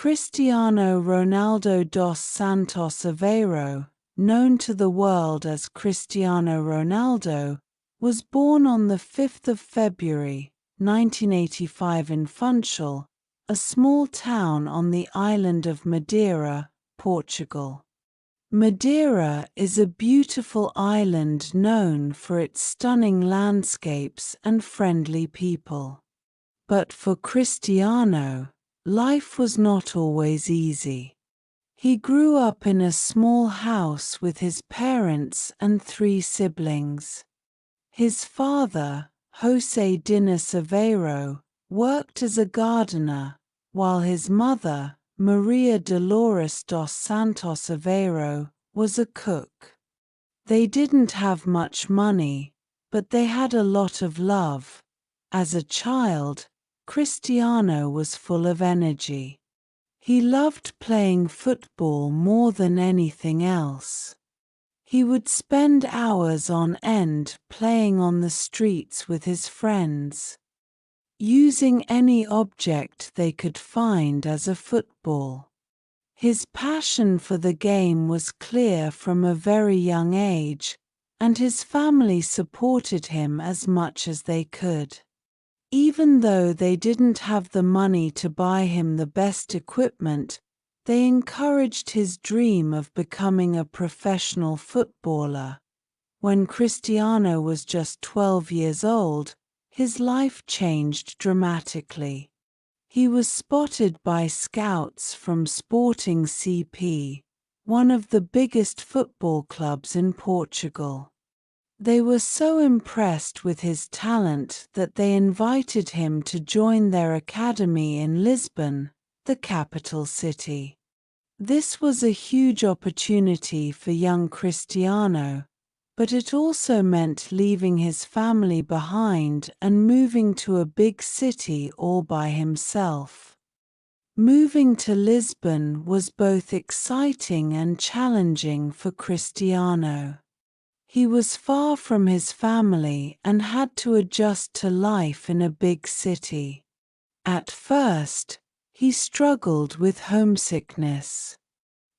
Cristiano Ronaldo dos Santos Aveiro, known to the world as Cristiano Ronaldo, was born on the 5th of February, 1985 in Funchal, a small town on the island of Madeira, Portugal. Madeira is a beautiful island known for its stunning landscapes and friendly people. But for Cristiano, life was not always easy. He grew up in a small house with his parents and 3 siblings. His father, José Dinis Aveiro, worked as a gardener, while his mother, Maria Dolores dos Santos Aveiro, was a cook. They didn't have much money, but they had a lot of love. As a child, Cristiano was full of energy. He loved playing football more than anything else. He would spend hours on end playing on the streets with his friends, using any object they could find as a football. His passion for the game was clear from a very young age, and his family supported him as much as they could. Even though they didn't have the money to buy him the best equipment, they encouraged his dream of becoming a professional footballer. When Cristiano was just 12 years old, his life changed dramatically. He was spotted by scouts from Sporting CP, one of the biggest football clubs in Portugal. They were so impressed with his talent that they invited him to join their academy in Lisbon, the capital city. This was a huge opportunity for young Cristiano, but it also meant leaving his family behind and moving to a big city all by himself. Moving to Lisbon was both exciting and challenging for Cristiano. He was far from his family and had to adjust to life in a big city. At first, he struggled with homesickness.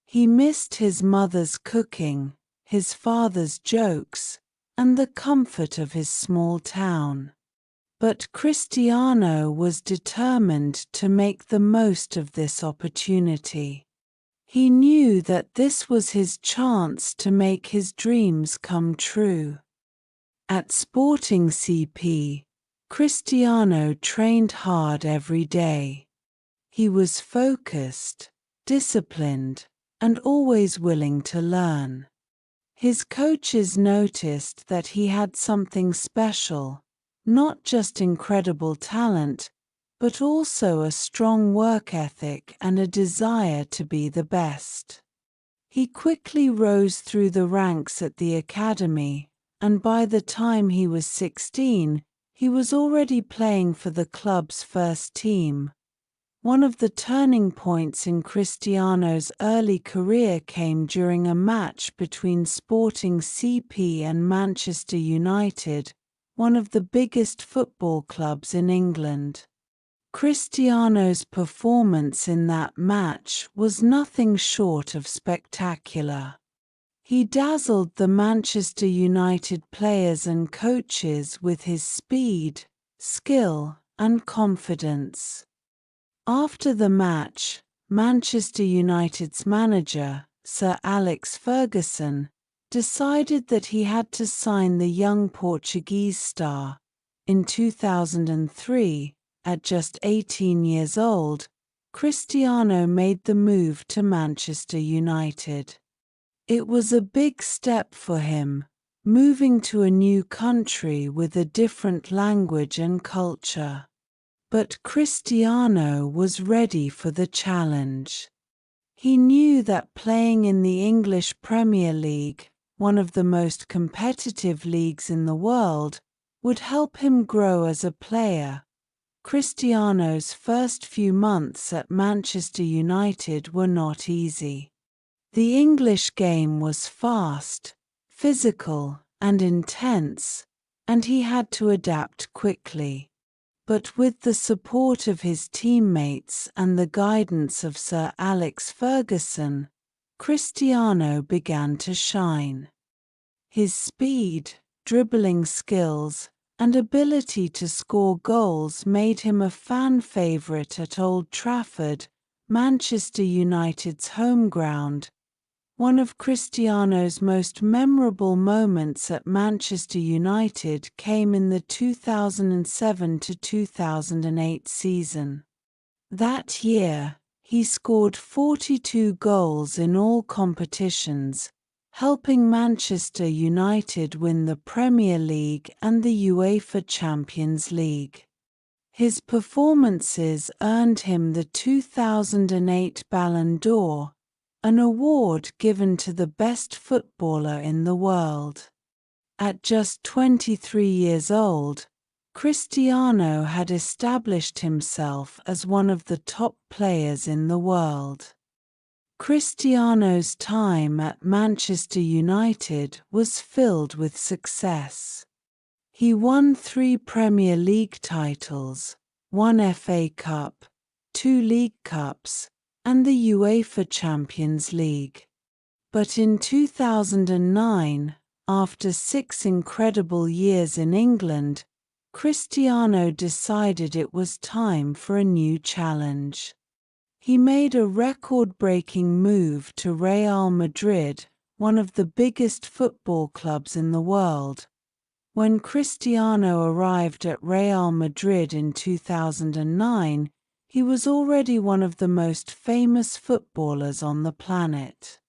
He missed his mother's cooking, his father's jokes, and the comfort of his small town. But Cristiano was determined to make the most of this opportunity. He knew that this was his chance to make his dreams come true. At Sporting CP, Cristiano trained hard every day. He was focused, disciplined, and always willing to learn. His coaches noticed that he had something special, not just incredible talent, but also a strong work ethic and a desire to be the best. He quickly rose through the ranks at the academy, and by the time he was 16, he was already playing for the club's first team. One of the turning points in Cristiano's early career came during a match between Sporting CP and Manchester United, one of the biggest football clubs in England. Cristiano's performance in that match was nothing short of spectacular. He dazzled the Manchester United players and coaches with his speed, skill, and confidence. After the match, Manchester United's manager, Sir Alex Ferguson, decided that he had to sign the young Portuguese star. In 2003, at just 18 years old, Cristiano made the move to Manchester United. It was a big step for him, moving to a new country with a different language and culture. But Cristiano was ready for the challenge. He knew that playing in the English Premier League, one of the most competitive leagues in the world, would help him grow as a player. Cristiano's first few months at Manchester United were not easy. The English game was fast, physical, and intense, and he had to adapt quickly. but with the support of his teammates and the guidance of Sir Alex Ferguson, Cristiano began to shine. His speed, dribbling skills, and ability to score goals made him a fan favourite at Old Trafford, Manchester United's home ground. One of Cristiano's most memorable moments at Manchester United came in the 2007-2008 season. That year, he scored 42 goals in all competitions, helping Manchester United win the Premier League and the UEFA Champions League. His performances earned him the 2008 Ballon d'Or, an award given to the best footballer in the world. At just 23 years old, Cristiano had established himself as one of the top players in the world. Cristiano's time at Manchester United was filled with success. He won 3 Premier League titles, 1 FA Cup, 2 League Cups, and the UEFA Champions League. But in 2009, after 6 incredible years in England, Cristiano decided it was time for a new challenge. He made a record-breaking move to Real Madrid, one of the biggest football clubs in the world. When Cristiano arrived at Real Madrid in 2009, he was already one of the most famous footballers on the planet.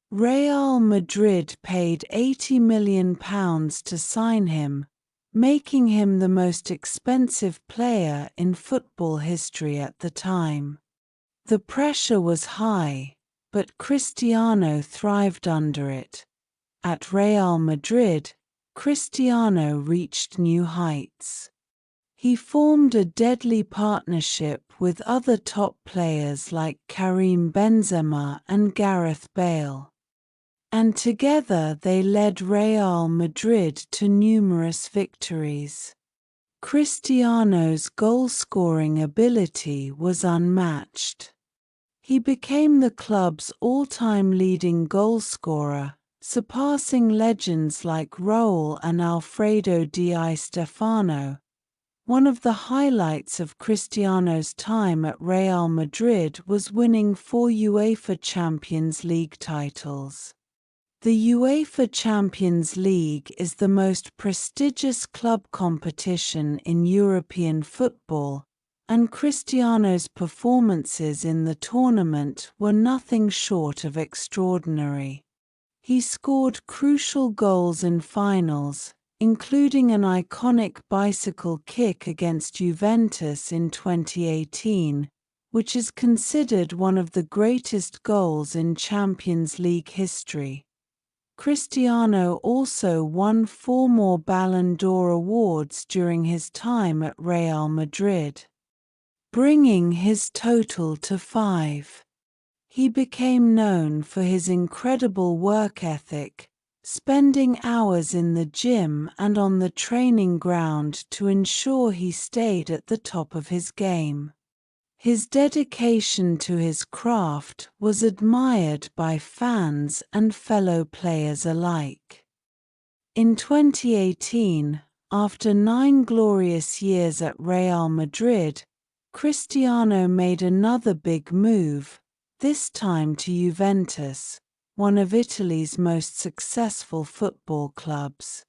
Real Madrid paid £80 million to sign him, making him the most expensive player in football history at the time. The pressure was high, but Cristiano thrived under it. At Real Madrid, Cristiano reached new heights. He formed a deadly partnership with other top players like Karim Benzema and Gareth Bale. And together they led Real Madrid to numerous victories. Cristiano's goal-scoring ability was unmatched. He became the club's all-time leading goalscorer, surpassing legends like Raúl and Alfredo Di Stefano. One of the highlights of Cristiano's time at Real Madrid was winning 4 UEFA Champions League titles. The UEFA Champions League is the most prestigious club competition in European football, and Cristiano's performances in the tournament were nothing short of extraordinary. He scored crucial goals in finals, including an iconic bicycle kick against Juventus in 2018, which is considered one of the greatest goals in Champions League history. Cristiano also won 4 more Ballon d'Or awards during his time at Real Madrid, bringing his total to 5. He became known for his incredible work ethic, spending hours in the gym and on the training ground to ensure he stayed at the top of his game. His dedication to his craft was admired by fans and fellow players alike. In 2018, after 9 glorious years at Real Madrid, Cristiano made another big move, this time to Juventus, one of Italy's most successful football clubs.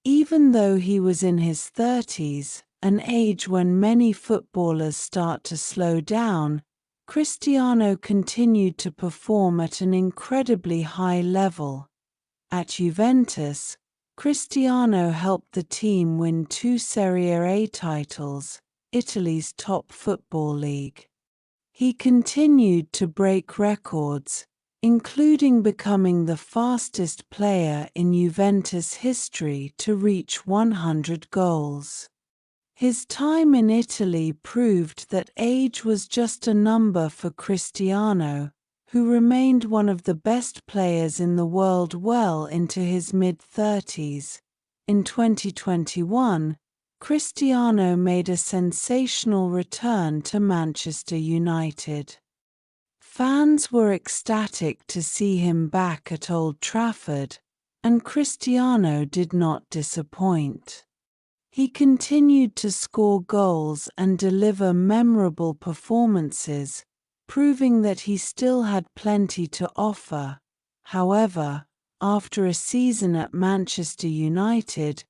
Even though he was in his 30s, an age when many footballers start to slow down, Cristiano continued to perform at an incredibly high level. At Juventus, Cristiano helped the team win 2 Serie A titles, Italy's top football league. He continued to break records, including becoming the fastest player in Juventus history to reach 100 goals. His time in Italy proved that age was just a number for Cristiano, who remained one of the best players in the world well into his mid-30s. In 2021, Cristiano made a sensational return to Manchester United. Fans were ecstatic to see him back at Old Trafford, and Cristiano did not disappoint. He continued to score goals and deliver memorable performances, proving that he still had plenty to offer. However, after a season at Manchester United,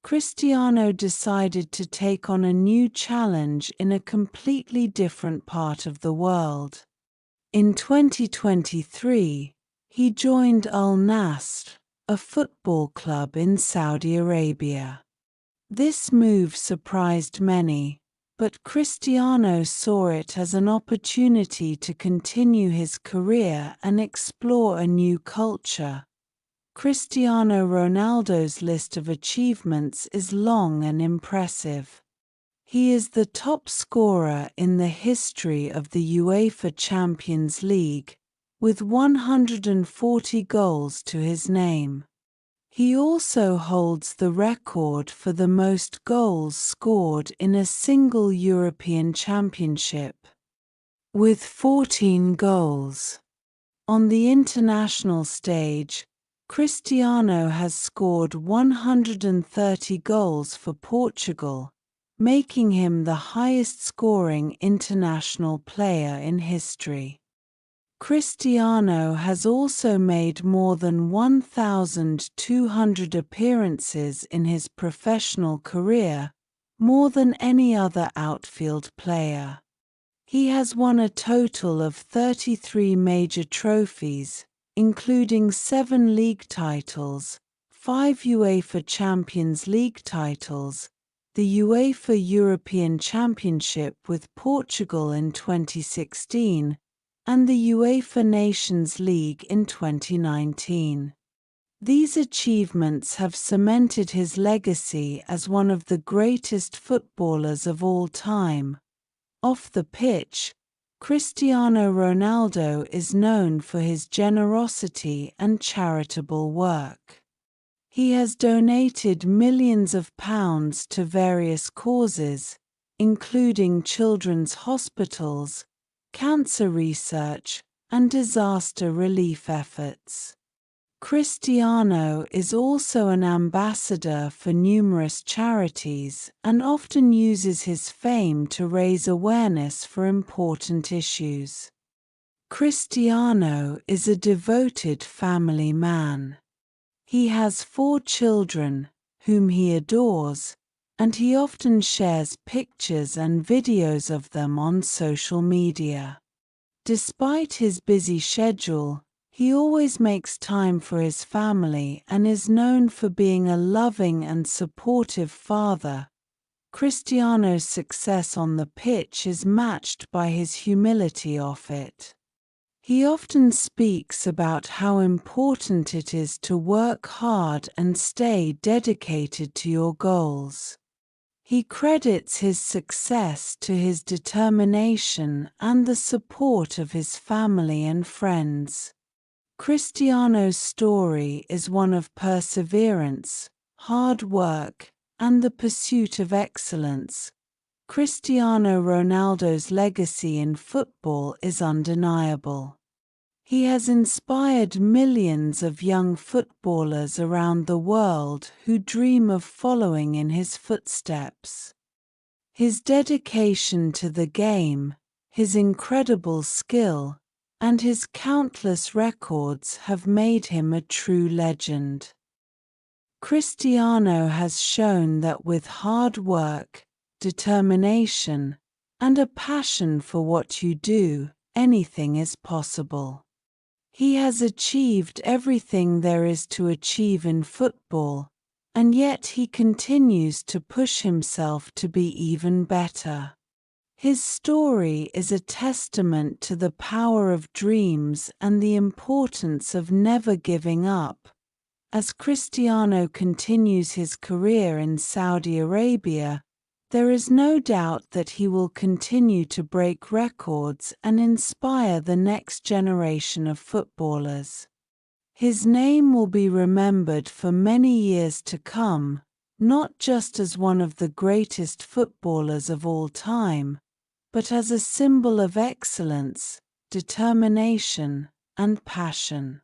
Cristiano decided to take on a new challenge in a completely different part of the world. In 2023, he joined Al Nassr, a football club in Saudi Arabia. This move surprised many, but Cristiano saw it as an opportunity to continue his career and explore a new culture. Cristiano Ronaldo's list of achievements is long and impressive. He is the top scorer in the history of the UEFA Champions League, with 140 goals to his name. He also holds the record for the most goals scored in a single European Championship, with 14 goals. On the international stage, Cristiano has scored 130 goals for Portugal, making him the highest-scoring international player in history. Cristiano has also made more than 1,200 appearances in his professional career, more than any other outfield player. He has won a total of 33 major trophies, including 7 league titles, 5 UEFA Champions League titles, the UEFA European Championship with Portugal in 2016, and the UEFA Nations League in 2019. These achievements have cemented his legacy as one of the greatest footballers of all time. Off the pitch, Cristiano Ronaldo is known for his generosity and charitable work. He has donated millions of pounds to various causes, including children's hospitals, cancer research, and disaster relief efforts. Cristiano is also an ambassador for numerous charities and often uses his fame to raise awareness for important issues. Cristiano is a devoted family man. He has 4 children, whom he adores, and he often shares pictures and videos of them on social media. Despite his busy schedule, he always makes time for his family and is known for being a loving and supportive father. Cristiano's success on the pitch is matched by his humility off it. He often speaks about how important it is to work hard and stay dedicated to your goals. He credits his success to his determination and the support of his family and friends. Cristiano's story is one of perseverance, hard work, and the pursuit of excellence. Cristiano Ronaldo's legacy in football is undeniable. He has inspired millions of young footballers around the world who dream of following in his footsteps. His dedication to the game, his incredible skill, and his countless records have made him a true legend. Cristiano has shown that with hard work, determination, and a passion for what you do, anything is possible. He has achieved everything there is to achieve in football, and yet he continues to push himself to be even better. His story is a testament to the power of dreams and the importance of never giving up. As Cristiano continues his career in Saudi Arabia, there is no doubt that he will continue to break records and inspire the next generation of footballers. His name will be remembered for many years to come, not just as one of the greatest footballers of all time, but as a symbol of excellence, determination, and passion.